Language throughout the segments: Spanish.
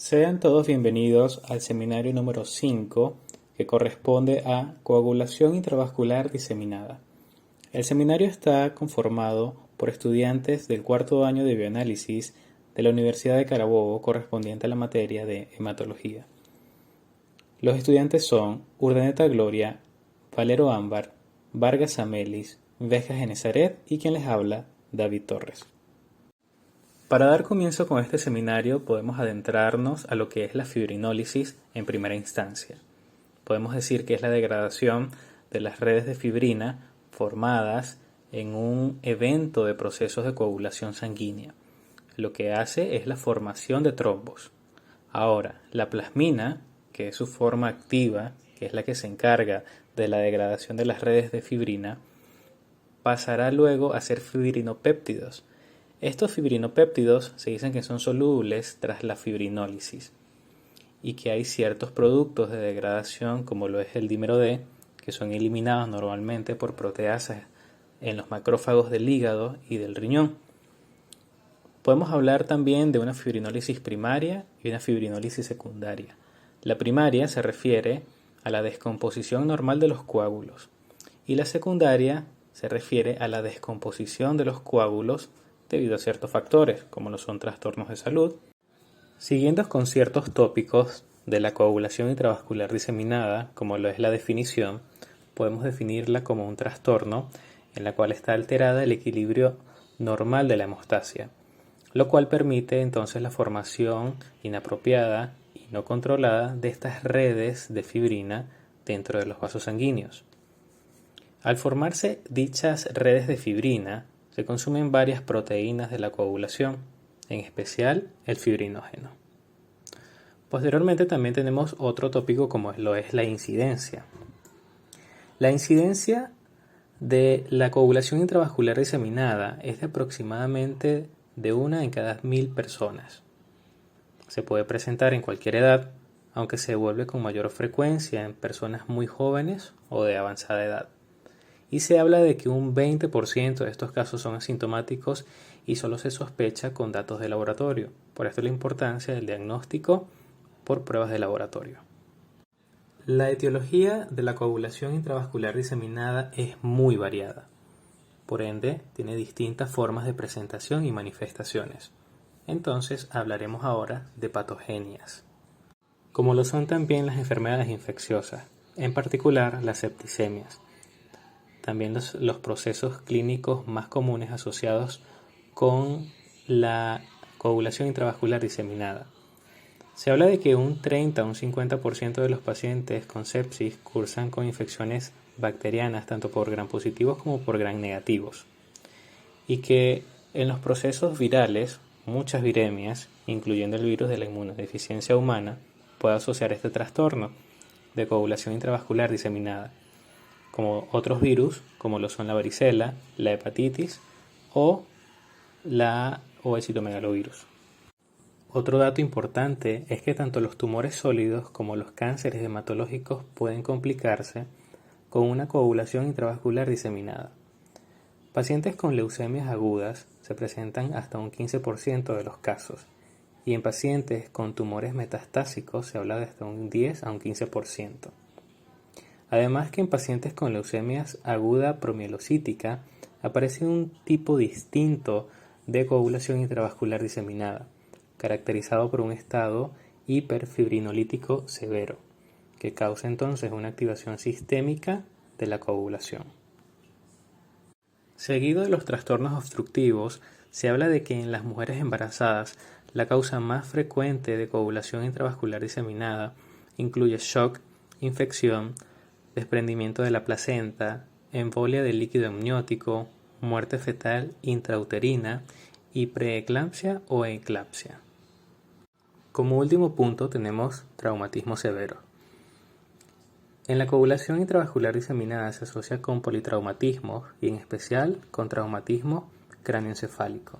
Sean todos bienvenidos al seminario número 5 que corresponde a coagulación intravascular diseminada. El seminario está conformado por estudiantes del cuarto año de bioanálisis de la Universidad de Carabobo correspondiente a la materia de hematología. Los estudiantes son Urdaneta Gloria, Valero Ámbar, Vargas Amelis, Vesga Genezaret y quien les habla, David Torres. Para dar comienzo con este seminario podemos adentrarnos a lo que es la fibrinólisis en primera instancia. Podemos decir que es la degradación de las redes de fibrina formadas en un evento de procesos de coagulación sanguínea. Lo que hace es la formación de trombos. Ahora, la plasmina, que es su forma activa, que es la que se encarga de la degradación de las redes de fibrina, pasará luego a ser fibrinopéptidos. Estos fibrinopéptidos se dicen que son solubles tras la fibrinólisis y que hay ciertos productos de degradación como lo es el dímero D que son eliminados normalmente por proteasas en los macrófagos del hígado y del riñón. Podemos hablar también de una fibrinólisis primaria y una fibrinólisis secundaria. La primaria se refiere a la descomposición normal de los coágulos y la secundaria se refiere a la descomposición de los coágulos debido a ciertos factores, como lo son trastornos de salud. Siguiendo con ciertos tópicos de la coagulación intravascular diseminada, como lo es la definición, podemos definirla como un trastorno en la cual está alterada el equilibrio normal de la hemostasia, lo cual permite entonces la formación inapropiada y no controlada de estas redes de fibrina dentro de los vasos sanguíneos. Al formarse dichas redes de fibrina, se consumen varias proteínas de la coagulación, en especial el fibrinógeno. Posteriormente también tenemos otro tópico como lo es la incidencia. La incidencia de la coagulación intravascular diseminada es de aproximadamente de 1 en cada 1000 personas. Se puede presentar en cualquier edad, aunque se vuelve con mayor frecuencia en personas muy jóvenes o de avanzada edad. Y se habla de que un 20% de estos casos son asintomáticos y solo se sospecha con datos de laboratorio. Por esto la importancia del diagnóstico por pruebas de laboratorio. La etiología de la coagulación intravascular diseminada es muy variada. Por ende, tiene distintas formas de presentación y manifestaciones. Entonces hablaremos ahora de patogenias, como lo son también las enfermedades infecciosas, en particular las septicemias. También los procesos clínicos más comunes asociados con la coagulación intravascular diseminada. Se habla de que un 30 o un 50% de los pacientes con sepsis cursan con infecciones bacterianas tanto por gram positivos como por gram negativos. Y que en los procesos virales, muchas viremias, incluyendo el virus de la inmunodeficiencia humana, puede asociar este trastorno de coagulación intravascular diseminada, como otros virus, como lo son la varicela, la hepatitis o el citomegalovirus. Otro dato importante es que tanto los tumores sólidos como los cánceres hematológicos pueden complicarse con una coagulación intravascular diseminada. Pacientes con leucemias agudas se presentan hasta un 15% de los casos, y en pacientes con tumores metastásicos se habla de hasta un 10 a un 15%. Además que en pacientes con leucemias aguda promielocítica aparece un tipo distinto de coagulación intravascular diseminada, caracterizado por un estado hiperfibrinolítico severo, que causa entonces una activación sistémica de la coagulación. Seguido de los trastornos obstructivos, se habla de que en las mujeres embarazadas la causa más frecuente de coagulación intravascular diseminada incluye shock, infección, desprendimiento de la placenta, embolia del líquido amniótico, muerte fetal intrauterina y preeclampsia o eclampsia. Como último punto tenemos traumatismo severo. En la coagulación intravascular diseminada se asocia con politraumatismos y en especial con traumatismo cráneoencefálico.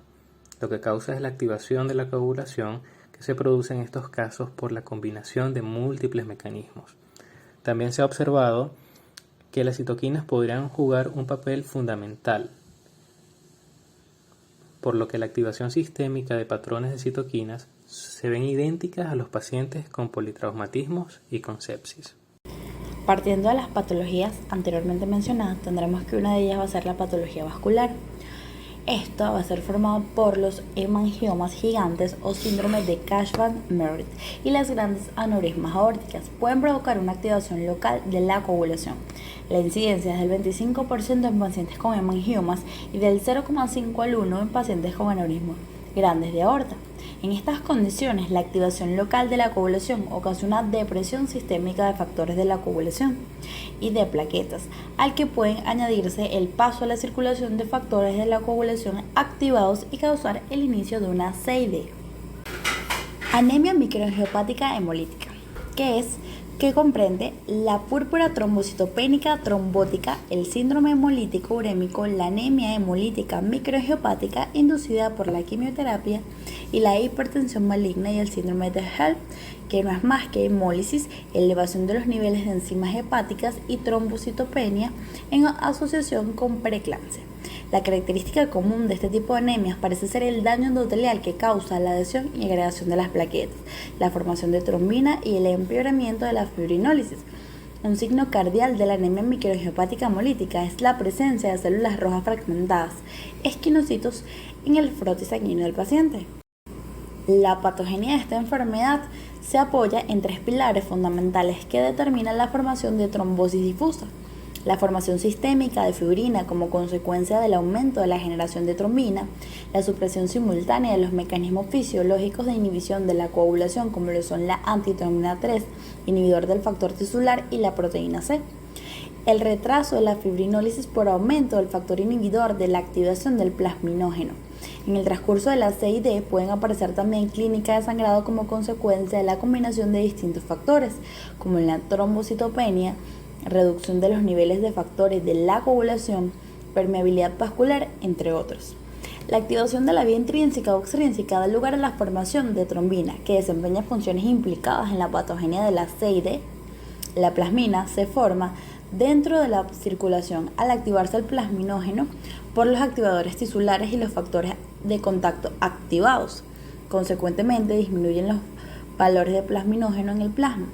Lo que causa es la activación de la coagulación que se produce en estos casos por la combinación de múltiples mecanismos. También se ha observado que las citoquinas podrían jugar un papel fundamental, por lo que la activación sistémica de patrones de citoquinas se ven idénticas a los pacientes con politraumatismos y con sepsis. Partiendo de las patologías anteriormente mencionadas, tendremos que una de ellas va a ser la patología vascular. Esto va a ser formado por los hemangiomas gigantes o síndrome de Cushing-Meredith y las grandes aneurismas aórticas. Pueden provocar una activación local de la coagulación. La incidencia es del 25% en pacientes con hemangiomas y del 0,5 al 1 en pacientes con aneurismas grandes de aorta. En estas condiciones, la activación local de la coagulación ocasiona depresión sistémica de factores de la coagulación y de plaquetas, al que pueden añadirse el paso a la circulación de factores de la coagulación activados y causar el inicio de una CID. Anemia microangiopática hemolítica, que comprende la púrpura trombocitopénica trombótica, el síndrome hemolítico urémico, la anemia hemolítica microangiopática inducida por la quimioterapia y la hipertensión maligna y el síndrome de HELLP, que no es más que hemólisis, elevación de los niveles de enzimas hepáticas y trombocitopenia en asociación con preeclampsia. La característica común de este tipo de anemias parece ser el daño endotelial que causa la adhesión y agregación de las plaquetas, la formación de trombina y el empeoramiento de la fibrinólisis. Un signo cardial de la anemia microangiopática hemolítica es la presencia de células rojas fragmentadas, esquinocitos, en el frotis sanguíneo del paciente. La patogenia de esta enfermedad se apoya en tres pilares fundamentales que determinan la formación de trombosis difusa: la formación sistémica de fibrina como consecuencia del aumento de la generación de trombina, la supresión simultánea de los mecanismos fisiológicos de inhibición de la coagulación como lo son la antitrombina 3, inhibidor del factor tisular, y la proteína C. El retraso de la fibrinólisis por aumento del factor inhibidor de la activación del plasminógeno. En el transcurso de la CID pueden aparecer también clínicas de sangrado como consecuencia de la combinación de distintos factores, como la trombocitopenia, reducción de los niveles de factores de la coagulación, permeabilidad vascular, entre otros. La activación de la vía intrínseca o extrínseca da lugar a la formación de trombina, que desempeña funciones implicadas en la patogenia de la CID. La plasmina se forma dentro de la circulación al activarse el plasminógeno por los activadores tisulares y los factores de contacto activados. Consecuentemente, disminuyen los valores de plasminógeno en el plasma.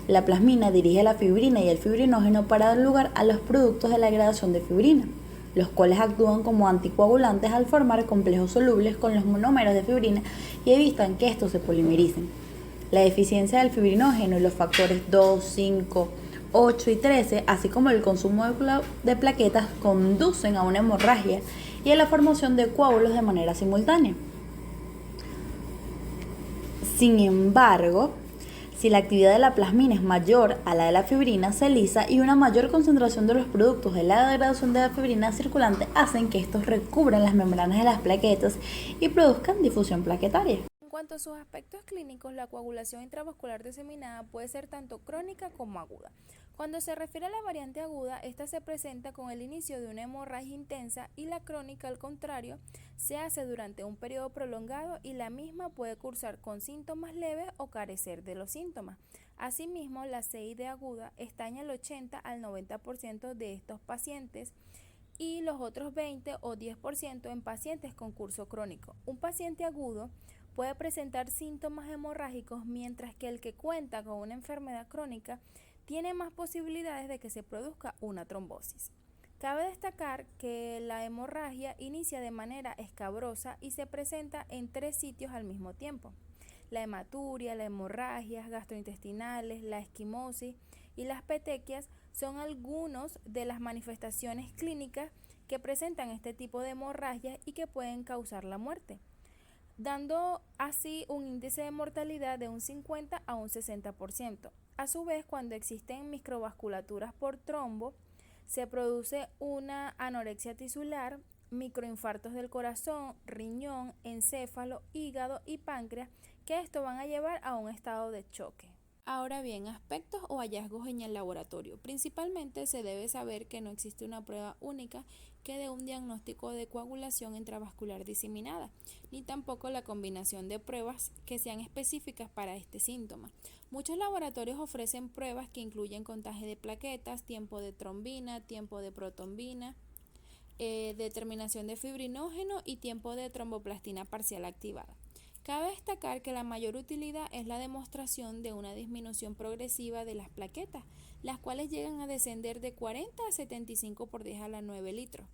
La plasmina dirige la fibrina y el fibrinógeno para dar lugar a los productos de la degradación de fibrina, los cuales actúan como anticoagulantes al formar complejos solubles con los monómeros de fibrina y evitan que estos se polimericen. La deficiencia del fibrinógeno y los factores 2, 5, 8 y 13, así como el consumo de plaquetas, conducen a una hemorragia y a la formación de coágulos de manera simultánea. Sin embargo, si la actividad de la plasmina es mayor a la de la fibrina, se lisa y una mayor concentración de los productos de la degradación de la fibrina circulante hacen que estos recubran las membranas de las plaquetas y produzcan difusión plaquetaria. En cuanto a sus aspectos clínicos, la coagulación intravascular diseminada puede ser tanto crónica como aguda. Cuando se refiere a la variante aguda, esta se presenta con el inicio de una hemorragia intensa y la crónica, al contrario, se hace durante un periodo prolongado y la misma puede cursar con síntomas leves o carecer de los síntomas. Asimismo, la CID aguda está en el 80 al 90% de estos pacientes y los otros 20 o 10% en pacientes con curso crónico. Un paciente agudo puede presentar síntomas hemorrágicos, mientras que el que cuenta con una enfermedad crónica tiene más posibilidades de que se produzca una trombosis. Cabe destacar que la hemorragia inicia de manera escabrosa y se presenta en 3 sitios al mismo tiempo: la hematuria, las hemorragias gastrointestinales, la esquimosis y las petequias son algunas de las manifestaciones clínicas que presentan este tipo de hemorragias y que pueden causar la muerte, dando así un índice de mortalidad de un 50 a un 60%. A su vez, cuando existen microvasculaturas por trombo, se produce una anorexia tisular, microinfartos del corazón, riñón, encéfalo, hígado y páncreas, que esto van a llevar a un estado de choque. Ahora bien, aspectos o hallazgos en el laboratorio. Principalmente se debe saber que no existe una prueba única que dé un diagnóstico de coagulación intravascular diseminada, ni tampoco la combinación de pruebas que sean específicas para este síntoma. Muchos laboratorios ofrecen pruebas que incluyen contaje de plaquetas, tiempo de trombina, tiempo de protombina, determinación de fibrinógeno y tiempo de tromboplastina parcial activada. Cabe destacar que la mayor utilidad es la demostración de una disminución progresiva de las plaquetas, las cuales llegan a descender de 40 a 75 por 10 a la 9 litros.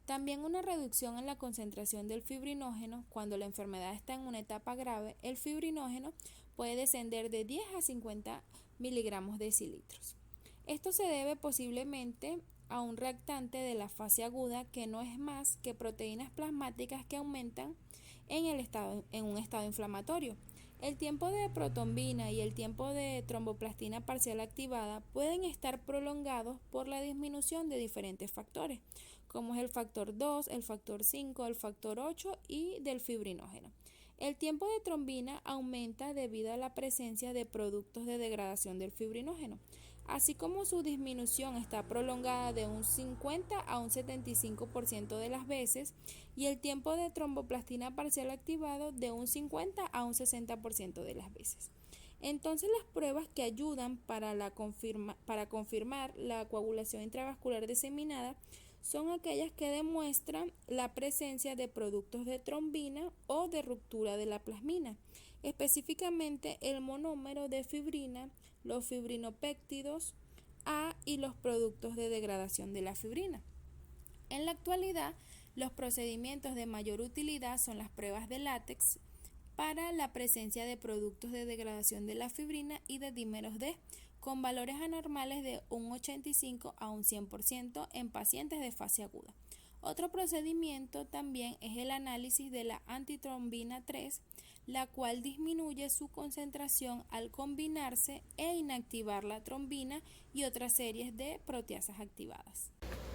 También una reducción en la concentración del fibrinógeno. Cuando la enfermedad está en una etapa grave, el fibrinógeno puede descender de 10 a 50 miligramos decilitros. Esto se debe posiblemente a un reactante de la fase aguda que no es más que proteínas plasmáticas que aumentan en un estado inflamatorio. El tiempo de protrombina y el tiempo de tromboplastina parcial activada pueden estar prolongados por la disminución de diferentes factores, como es el factor 2, el factor 5, el factor 8 y del fibrinógeno. El tiempo de trombina aumenta debido a la presencia de productos de degradación del fibrinógeno, así como su disminución está prolongada de un 50 a un 75% de las veces, y el tiempo de tromboplastina parcial activado de un 50 a un 60% de las veces. Entonces, las pruebas que ayudan para confirmar la coagulación intravascular diseminada son aquellas que demuestran la presencia de productos de trombina o de ruptura de la plasmina, específicamente el monómero de fibrina, los fibrinopéptidos A y los productos de degradación de la fibrina. En la actualidad, los procedimientos de mayor utilidad son las pruebas de látex para la presencia de productos de degradación de la fibrina y de dímeros D, con valores anormales de un 85 a un 100% en pacientes de fase aguda. Otro procedimiento también es el análisis de la antitrombina 3, la cual disminuye su concentración al combinarse e inactivar la trombina y otras series de proteasas activadas.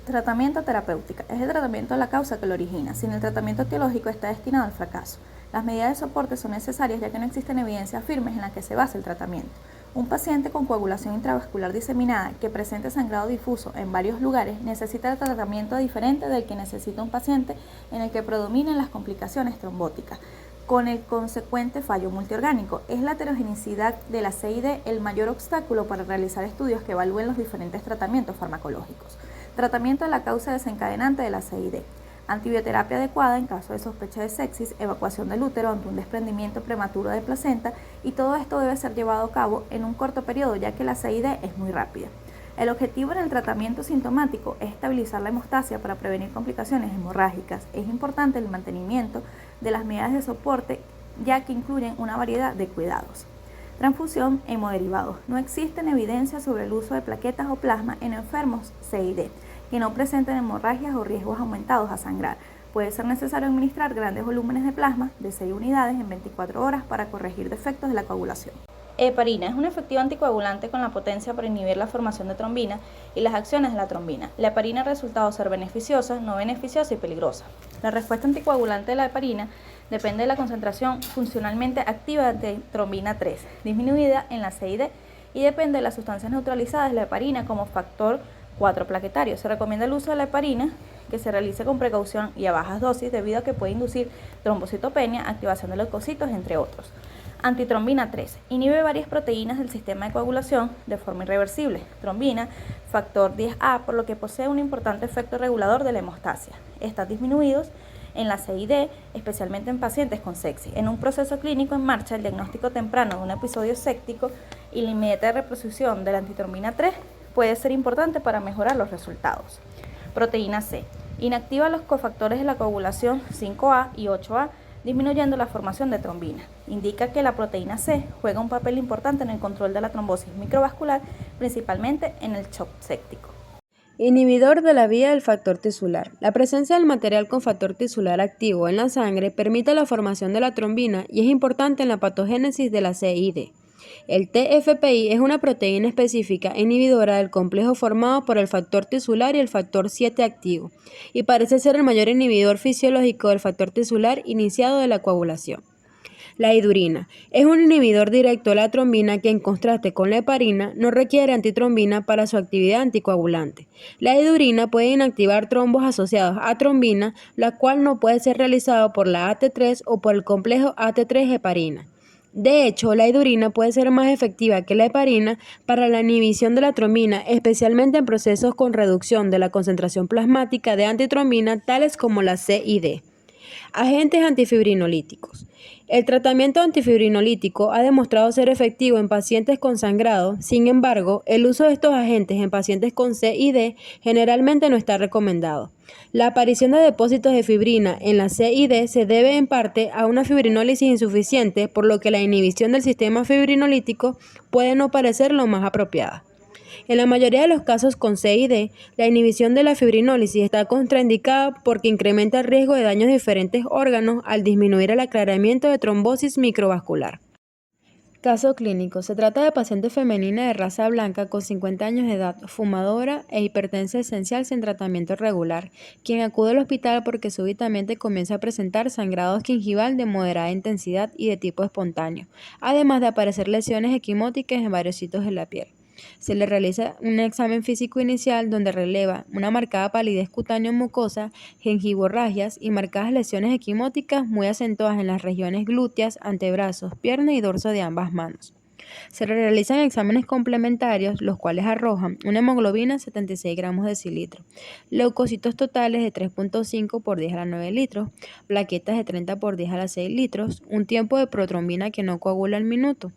Tratamiento terapéutica. Es el tratamiento de la causa que lo origina. Sin el tratamiento etiológico está destinado al fracaso. Las medidas de soporte son necesarias ya que no existen evidencias firmes en las que se base el tratamiento. Un paciente con coagulación intravascular diseminada que presente sangrado difuso en varios lugares necesita tratamiento diferente del que necesita un paciente en el que predominen las complicaciones trombóticas, con el consecuente fallo multiorgánico. Es la heterogeneidad de la CID el mayor obstáculo para realizar estudios que evalúen los diferentes tratamientos farmacológicos. Tratamiento de la causa desencadenante de la CID. Antibioterapia adecuada en caso de sospecha de sepsis, evacuación del útero ante un desprendimiento prematuro de placenta, y todo esto debe ser llevado a cabo en un corto periodo ya que la CID es muy rápida. El objetivo en el tratamiento sintomático es estabilizar la hemostasia para prevenir complicaciones hemorrágicas. Es importante el mantenimiento de las medidas de soporte ya que incluyen una variedad de cuidados. Transfusión hemoderivados. No existen evidencias sobre el uso de plaquetas o plasma en enfermos CID que no presenten hemorragias o riesgos aumentados a sangrar. Puede ser necesario administrar grandes volúmenes de plasma de 6 unidades en 24 horas para corregir defectos de la coagulación. Heparina es un efectivo anticoagulante con la potencia para inhibir la formación de trombina y las acciones de la trombina. La heparina ha resultado ser beneficiosa, no beneficiosa y peligrosa. La respuesta anticoagulante de la heparina depende de la concentración funcionalmente activa de trombina 3, disminuida en la CID, y depende de las sustancias neutralizadas de la heparina como factor 4 plaquetario. Se recomienda el uso de la heparina que se realice con precaución y a bajas dosis debido a que puede inducir trombocitopenia, activación de leucocitos, entre otros. Antitrombina 3. Inhibe varias proteínas del sistema de coagulación de forma irreversible. Trombina, factor 10A, por lo que posee un importante efecto regulador de la hemostasia. Están disminuidos en la CID, especialmente en pacientes con sepsis. En un proceso clínico en marcha, el diagnóstico temprano de un episodio séptico y la inmediata reposición de la antitrombina 3 puede ser importante para mejorar los resultados. Proteína C. Inactiva los cofactores de la coagulación 5A y 8A, disminuyendo la formación de trombina. Indica que la proteína C juega un papel importante en el control de la trombosis microvascular, principalmente en el shock séptico. Inhibidor de la vía del factor tisular. La presencia del material con factor tisular activo en la sangre permite la formación de la trombina y es importante en la patogénesis de la CID. El TFPI es una proteína específica inhibidora del complejo formado por el factor tisular y el factor 7 activo, y parece ser el mayor inhibidor fisiológico del factor tisular iniciado de la coagulación. La hidurina es un inhibidor directo de la trombina que, en contraste con la heparina, no requiere antitrombina para su actividad anticoagulante. La hidurina puede inactivar trombos asociados a trombina, la cual no puede ser realizado por la AT3 o por el complejo AT3 heparina. De hecho, la hidurina puede ser más efectiva que la heparina para la inhibición de la trombina, especialmente en procesos con reducción de la concentración plasmática de antitrombina, tales como la CID. Agentes antifibrinolíticos. El tratamiento antifibrinolítico ha demostrado ser efectivo en pacientes con sangrado. Sin embargo, el uso de estos agentes en pacientes con CID generalmente no está recomendado. La aparición de depósitos de fibrina en la CID se debe en parte a una fibrinólisis insuficiente, por lo que la inhibición del sistema fibrinolítico puede no parecer lo más apropiada. En la mayoría de los casos con CID, la inhibición de la fibrinólisis está contraindicada porque incrementa el riesgo de daños de diferentes órganos al disminuir el aclaramiento de trombosis microvascular. Caso clínico. Se trata de paciente femenina de raza blanca con 50 años de edad, fumadora e hipertensa esencial sin tratamiento regular, quien acude al hospital porque súbitamente comienza a presentar sangrado gingival de moderada intensidad y de tipo espontáneo, además de aparecer lesiones equimóticas en varios sitios de la piel. Se le realiza un examen físico inicial donde releva una marcada palidez cutáneo mucosa, gengivorragias y marcadas lesiones equimóticas muy acentuadas en las regiones glúteas, antebrazos, pierna y dorso de ambas manos. Se le realizan exámenes complementarios, los cuales arrojan una hemoglobina 76 gramos decilitro, leucocitos totales de 3.5 por 10 a la 9 litros, plaquetas de 30 por 10 a la 6 litros, un tiempo de protrombina que no coagula al minuto.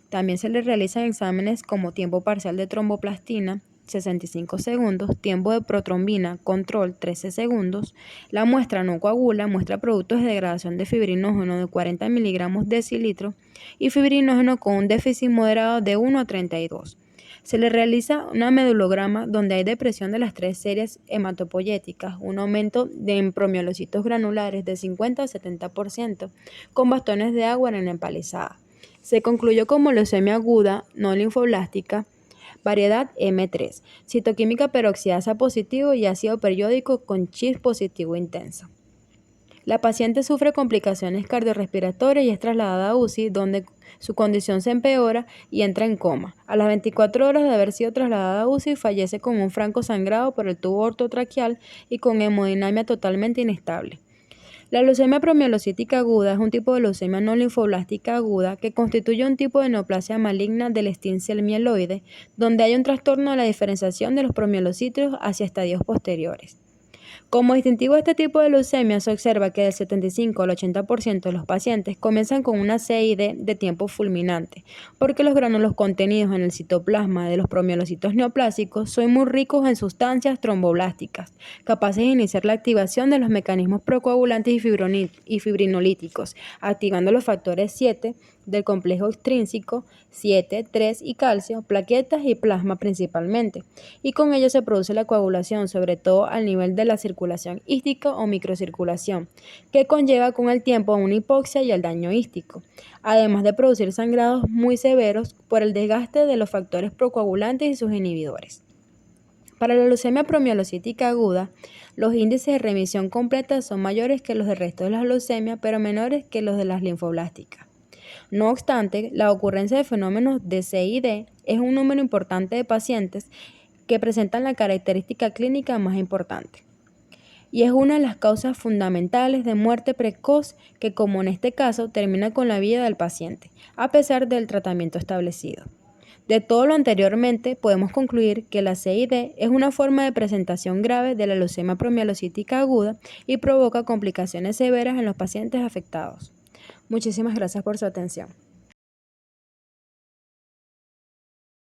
También se le realizan exámenes como tiempo parcial de tromboplastina, 65 segundos, tiempo de protrombina, control, 13 segundos. La muestra no coagula, muestra productos de degradación de fibrinógeno de 40 miligramos decilitro y fibrinógeno con un déficit moderado de 1 a 32. Se le realiza un medulograma donde hay depresión de las 3 series hematopoyéticas, un aumento de promielocitos granulares de 50 a 70%, con bastones de agua en la empalizada. Se concluyó como leucemia aguda no linfoblástica, variedad M3, citoquímica peroxidasa positivo y ácido periódico con CHIS positivo intenso. La paciente sufre complicaciones cardiorrespiratorias y es trasladada a UCI, donde su condición se empeora y entra en coma. A las 24 horas de haber sido trasladada a UCI, fallece con un franco sangrado por el tubo ortotraqueal y con hemodinamia totalmente inestable. La leucemia promielocítica aguda es un tipo de leucemia no linfoblástica aguda que constituye un tipo de neoplasia maligna del stem cell mieloide, donde hay un trastorno de la diferenciación de los promielocitos hacia estadios posteriores. Como distintivo de este tipo de leucemia, se observa que del 75 al 80% de los pacientes comienzan con una CID de tiempo fulminante, porque los gránulos contenidos en el citoplasma de los promielocitos neoplásicos son muy ricos en sustancias tromboblásticas, capaces de iniciar la activación de los mecanismos procoagulantes y fibrinolíticos, activando los factores 7 del complejo extrínseco, 7, 3 y calcio, plaquetas y plasma principalmente, y con ello se produce la coagulación, sobre todo al nivel de la circulación ística o microcirculación, que conlleva con el tiempo a una hipoxia y al daño ístico, además de producir sangrados muy severos por el desgaste de los factores procoagulantes y sus inhibidores. Para la leucemia promielocítica aguda, los índices de remisión completa son mayores que los del resto de las leucemias, pero menores que los de las linfoblásticas. No obstante, la ocurrencia de fenómenos de CID es un número importante de pacientes que presentan la característica clínica más importante. Y es una de las causas fundamentales de muerte precoz que, como en este caso, termina con la vida del paciente, a pesar del tratamiento establecido. De todo lo anteriormente, podemos concluir que la CID es una forma de presentación grave de la leucemia promielocítica aguda y provoca complicaciones severas en los pacientes afectados. Muchísimas gracias por su atención.